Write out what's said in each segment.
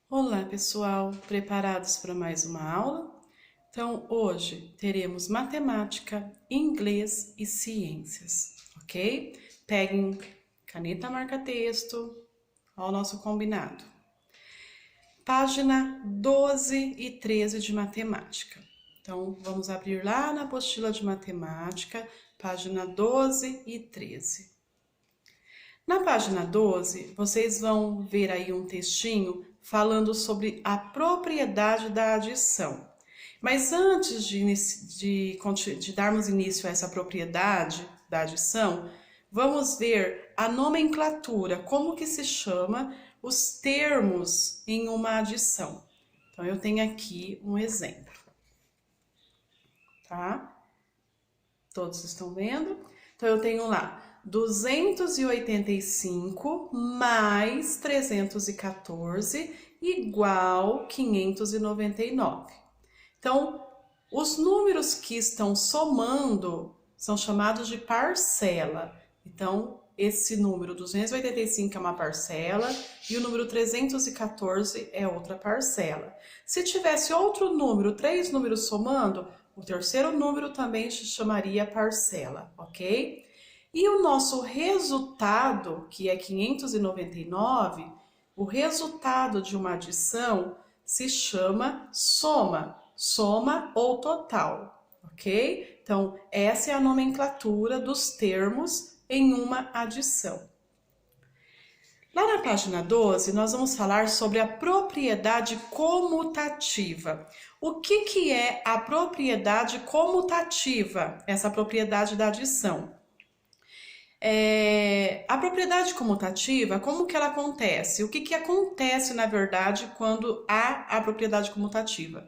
Olá, pessoal! Preparados para mais uma aula? Então, hoje teremos matemática, inglês e ciências, ok? Peguem caneta marca-texto, ao nosso combinado. Página 12 e 13 de matemática. Então, vamos abrir lá na apostila de matemática, página 12 e 13. Na página 12, vocês vão ver aí um textinho falando sobre a propriedade da adição. Mas antes de darmos início a essa propriedade da adição, vamos ver a nomenclatura, como que se chama os termos em uma adição. Então, eu tenho aqui um exemplo, tá? Todos estão vendo? Então, eu tenho lá 285 mais 314 igual 599. Então, os números que estão somando são chamados de parcela. Então, esse número 285 é uma parcela e o número 314 é outra parcela. Se tivesse outro número, 3 números somando, o terceiro número também se chamaria parcela, ok? E o nosso resultado, que é 599, o resultado de uma adição se chama soma, soma ou total, ok? Então, essa é a nomenclatura dos termos em uma adição. Lá na página 12, nós vamos falar sobre a propriedade comutativa. O que é a propriedade comutativa? Essa propriedade da adição. A propriedade comutativa, como que ela acontece? O que acontece, na verdade, quando há a propriedade comutativa?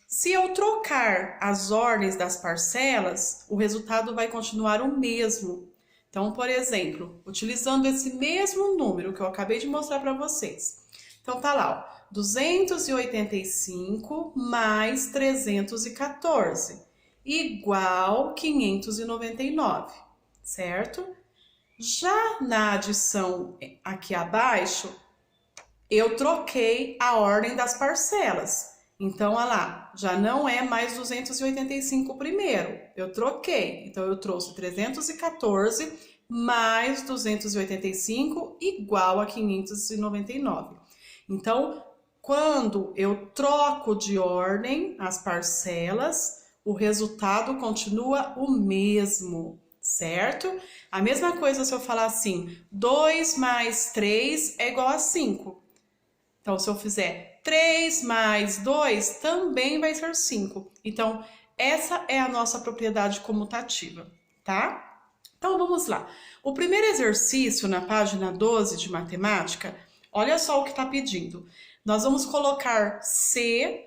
Se eu trocar as ordens das parcelas, o resultado vai continuar o mesmo. Então, por exemplo, utilizando esse mesmo número que eu acabei de mostrar para vocês. Então, tá lá, ó, 285 mais 314 igual 599, certo? Já na adição aqui abaixo, eu troquei a ordem das parcelas. Então, olha lá, já não é mais 285 primeiro, eu troquei. Então, eu trouxe 314 mais 285 igual a 599. Então, quando eu troco de ordem as parcelas, o resultado continua o mesmo, certo? A mesma coisa se eu falar assim, 2 mais 3 é igual a 5. Então, se eu fizer 3 mais 2, também vai ser 5. Então, essa é a nossa propriedade comutativa, tá? Então, vamos lá. O primeiro exercício na página 12 de matemática, olha só o que está pedindo. Nós vamos colocar se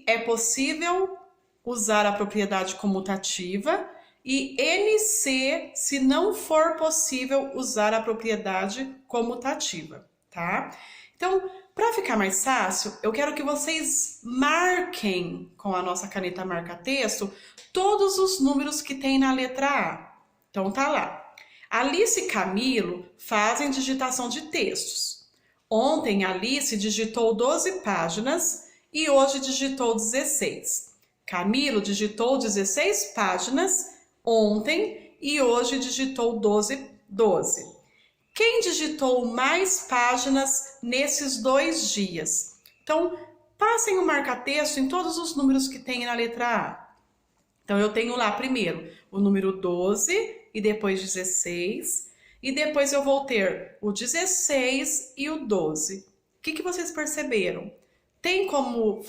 é possível usar a propriedade comutativa e NC se não for possível usar a propriedade comutativa, tá? Então, para ficar mais fácil, eu quero que vocês marquem com a nossa caneta marca-texto todos os números que tem na letra A. Então, tá lá. Alice e Camilo fazem digitação de textos. Ontem, Alice digitou 12 páginas e hoje digitou 16. Camilo digitou 16 páginas ontem e hoje digitou 12. Quem digitou mais páginas nesses 2 dias? Então, passem o marca-texto em todos os números que tem na letra A. Então, eu tenho lá primeiro o número 12 e depois 16. E depois eu vou ter o 16 e o 12. O que vocês perceberam? Tem como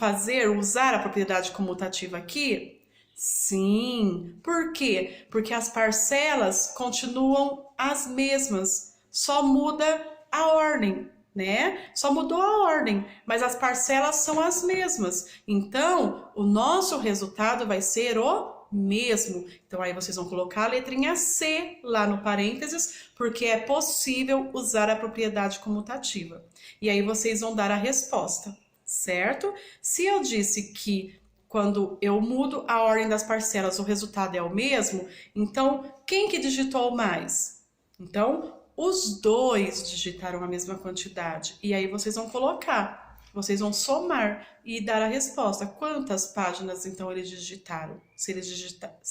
usar a propriedade comutativa aqui? Sim. Por quê? Porque as parcelas continuam as mesmas. Só muda a ordem, né? Só mudou a ordem, mas as parcelas são as mesmas. Então, o nosso resultado vai ser o mesmo. Então, aí vocês vão colocar a letrinha C lá no parênteses, porque é possível usar a propriedade comutativa. E aí vocês vão dar a resposta, certo? Se eu disse que quando eu mudo a ordem das parcelas, o resultado é o mesmo, então, quem que digitou mais? Então, os dois digitaram a mesma quantidade. E aí vocês vão colocar, vocês vão somar e dar a resposta. Quantas páginas, então, eles digitaram? Se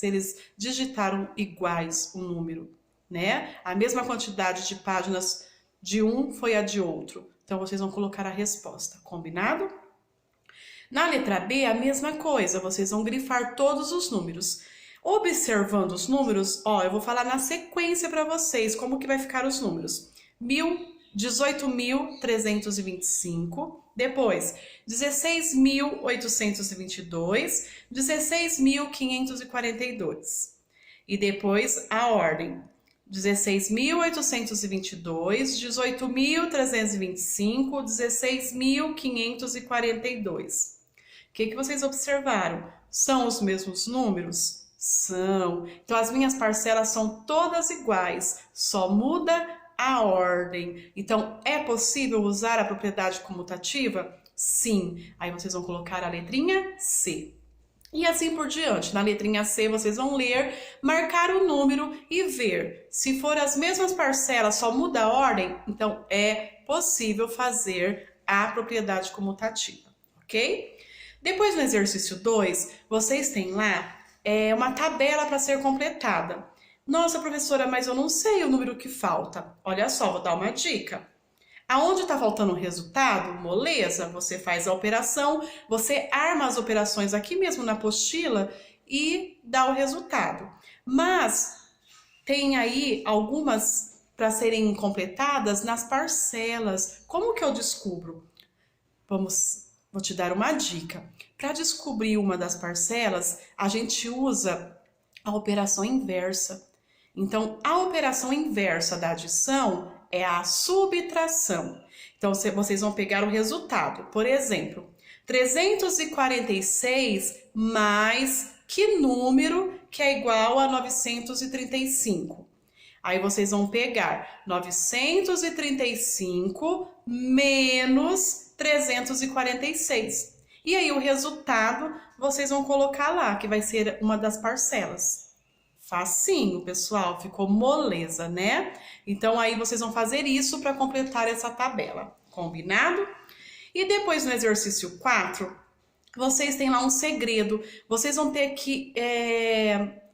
eles digitaram iguais o número, né? A mesma quantidade de páginas de um foi a de outro. Então, vocês vão colocar a resposta. Combinado? Na letra B, a mesma coisa. Vocês vão grifar todos os números. Observando os números, ó, eu vou falar na sequência para vocês como que vai ficar os números. 18.325, depois 16.822, 16.542. E depois a ordem: 16.822, 18.325, 16.542. O que vocês observaram? São os mesmos números? São. Então, as minhas parcelas são todas iguais, só muda a ordem. Então, é possível usar a propriedade comutativa? Sim. Aí vocês vão colocar a letrinha C. E assim por diante. Na letrinha C, vocês vão ler, marcar o número e ver. Se for as mesmas parcelas, só muda a ordem, então é possível fazer a propriedade comutativa, ok? Depois, no exercício 2, vocês têm lá uma tabela para ser completada. Nossa, professora, mas eu não sei o número que falta. Olha só, vou dar uma dica. Aonde está faltando o resultado, moleza, você faz a operação, você arma as operações aqui mesmo na apostila e dá o resultado. Mas tem aí algumas para serem completadas nas parcelas. Como que eu descubro? Vou te dar uma dica. Para descobrir uma das parcelas, a gente usa a operação inversa. Então, a operação inversa da adição é a subtração. Então, vocês vão pegar o resultado. Por exemplo, 346 mais que número que é igual a 935? Aí vocês vão pegar 935 menos 346. E aí o resultado vocês vão colocar lá, que vai ser uma das parcelas. Facinho, pessoal, ficou moleza, né? Então aí vocês vão fazer isso para completar essa tabela, combinado? E depois no exercício 4, vocês têm lá um segredo. Vocês vão ter que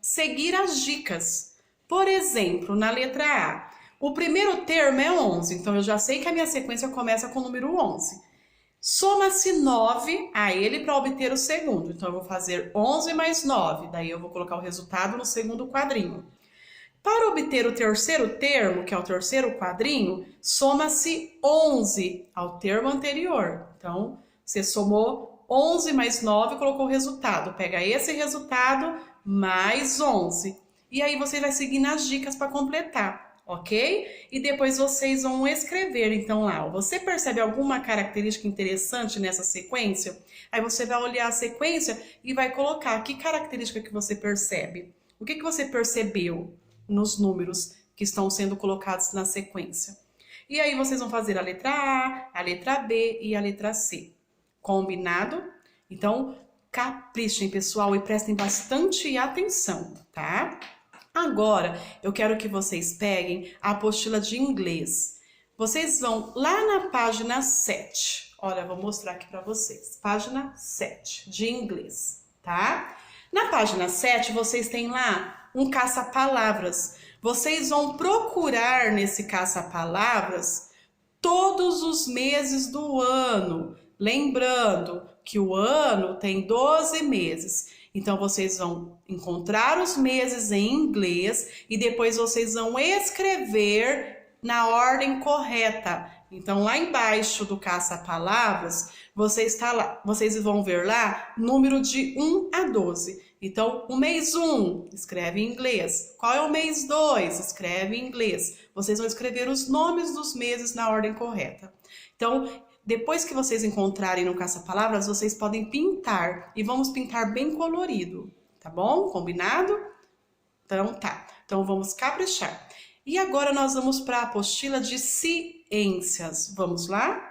seguir as dicas. Por exemplo, na letra A, o primeiro termo é 11, então eu já sei que a minha sequência começa com o número 11. Soma-se 9 a ele para obter o segundo. Então, eu vou fazer 11 mais 9. Daí, eu vou colocar o resultado no segundo quadrinho. Para obter o terceiro termo, que é o terceiro quadrinho, soma-se 11 ao termo anterior. Então, você somou 11 mais 9 e colocou o resultado. Pega esse resultado mais 11. E aí, você vai seguir nas dicas para completar. Ok? E depois vocês vão escrever, então, lá. Você percebe alguma característica interessante nessa sequência? Aí você vai olhar a sequência e vai colocar que característica que você percebe. O que você percebeu nos números que estão sendo colocados na sequência? E aí vocês vão fazer a letra A, a letra B e a letra C. Combinado? Então, caprichem, pessoal, e prestem bastante atenção, tá? Agora, eu quero que vocês peguem a apostila de inglês. Vocês vão lá na página 7. Olha, vou mostrar aqui para vocês. Página 7 de inglês, tá? Na página 7, vocês têm lá um caça-palavras. Vocês vão procurar nesse caça-palavras todos os meses do ano. Lembrando que o ano tem 12 meses. Então, vocês vão encontrar os meses em inglês e depois vocês vão escrever na ordem correta. Então, lá embaixo do caça-palavras, vocês vão ver lá número de 1 a 12. Então, o mês 1, escreve em inglês. Qual é o mês 2? Escreve em inglês. Vocês vão escrever os nomes dos meses na ordem correta. Então, depois que vocês encontrarem no caça-palavras, vocês podem pintar. E vamos pintar bem colorido, tá bom? Combinado? Então, tá. Então, vamos caprichar. E agora nós vamos para a apostila de ciências. Vamos lá?